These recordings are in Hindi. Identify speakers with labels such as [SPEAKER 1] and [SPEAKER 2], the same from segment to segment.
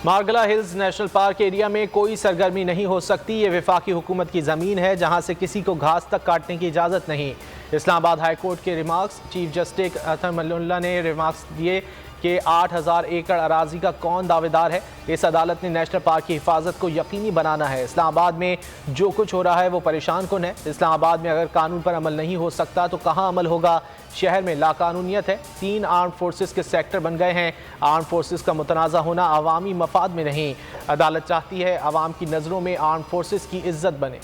[SPEAKER 1] Margalla hills national park area में कोई सरगर्मी नहीं हो सकती। ये वफाकी हुकूमत की ज़मीन है जहां से किसी को घास तक काटने की इजाज़त नहीं। इस्लामाबाद हाई कोर्ट के रिमार्क्स। चीफ जस्टिस अतर मल्ला ने रिमार्क्स दिए कि 8000 एकड़ अराजी का कौन दावेदार है। इस अदालत ने नेशनल पार्क की हिफाजत को यकीनी बनाना है। इस्लामाबाद में जो कुछ हो रहा है वो परेशान कुन है। इस्लामाबाद में अगर कानून पर अमल नहीं हो सकता तो कहाँ अमल होगा। शहर में लाकानूनियत है। 3 आर्म फोर्सेस के सेक्टर बन गए हैं। आर्म फोर्सेस का मुतनाज़ा होना अवामी मफाद में नहीं। अदालत चाहती है अवाम की नज़रों में आर्म फोर्सेस की इज्जत बने।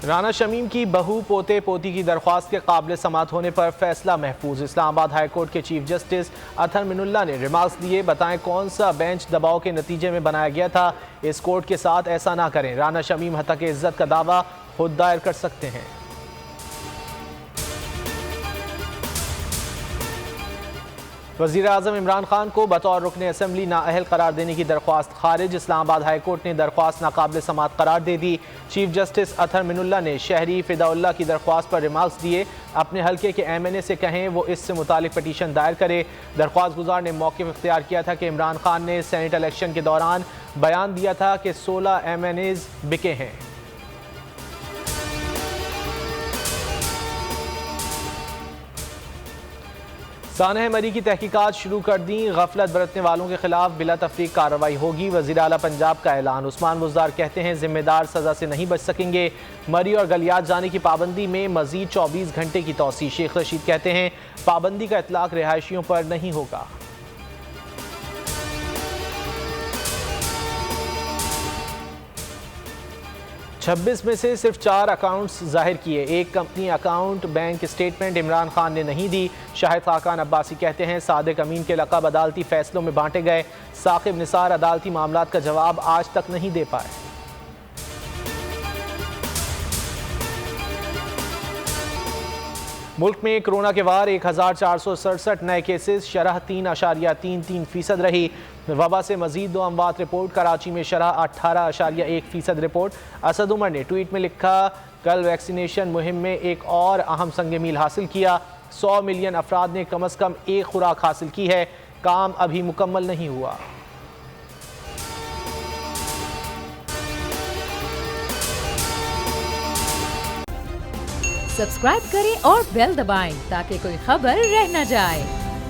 [SPEAKER 1] राना शमीम की बहू पोते पोती की दरख्वास्त के काबिल समात होने पर फैसला महफूज। इस्लामाबाद हाई कोर्ट के चीफ जस्टिस अतर मिनुल्ला ने रिमार्क्स दिए। बताएं कौन सा बेंच दबाव के नतीजे में बनाया गया था। इस कोर्ट के साथ ऐसा ना करें। राना शमीम हत्या के इज्जत का दावा खुद दायर कर सकते हैं। वज़ीर आज़म इमरान खान को बतौर रुकने असम्बली नाअहल करार देने की दरख्वास्त खारिज। इस्लामाबाद हाई कोर्ट ने दरख्वास्त नाकाबिल समात करार दे दी। चीफ जस्टिस अतर मिनुल्ला ने शहरी फिदाउल्लाह की दरख्वास्त पर रिमार्क्स दिए। अपने हल्के के MNA से कहें वो इससे मुतालिक पटीशन दायर करे। दरख्वास्त गुजार ने मौक़िफ़ इख्तियार किया था कि इमरान खान ने सेनेट इलेक्शन के दौरान बयान दिया था कि 16 MNAs बिके हैं। सानह मरी की तहकीकात शुरू कर दी। गफलत बरतने वालों के खिलाफ बिला तफरीक कार्रवाई होगी। वज़ीर आला पंजाब का ऐलान। उस्मान बुज़दार कहते हैं जिम्मेदार सज़ा से नहीं बच सकेंगे। मरी और गलियात जाने की पाबंदी में मज़ीद 24 घंटे की तौसी। शेख रशीद कहते हैं पाबंदी का इतलाक रिहायशियों पर नहीं होगा। छब्बीस में से सिर्फ 4 अकाउंट्स जाहिर किए। एक company account bank statement Imran Khan ने नहीं दी। शाहिद खाकान अब्बासी कहते हैं सादिक अमीन के लक़ब अदालती फैसलों में बांटे गए। साकिब निसार अदालती मामलात का जवाब आज तक नहीं दे पाए। मुल्क में कोरोना के वार 1467 नए केसेस। शरह 3.33% रही। वबा से मजीद 2 अमवात रिपोर्ट। कराची में शरह 18.1% रिपोर्ट। असद उमर ने ट्वीट में लिखा कल वैक्सीनेशन मुहिम में एक और अहम संग मील हासिल किया। 100 मिलियन अफराद ने कम अज़ कम एक खुराक हासिल की है। काम अभी मुकम्मल नहीं हुआ।
[SPEAKER 2] सब्सक्राइब करें और बेल दबाएं ताकि कोई खबर रह न जाए।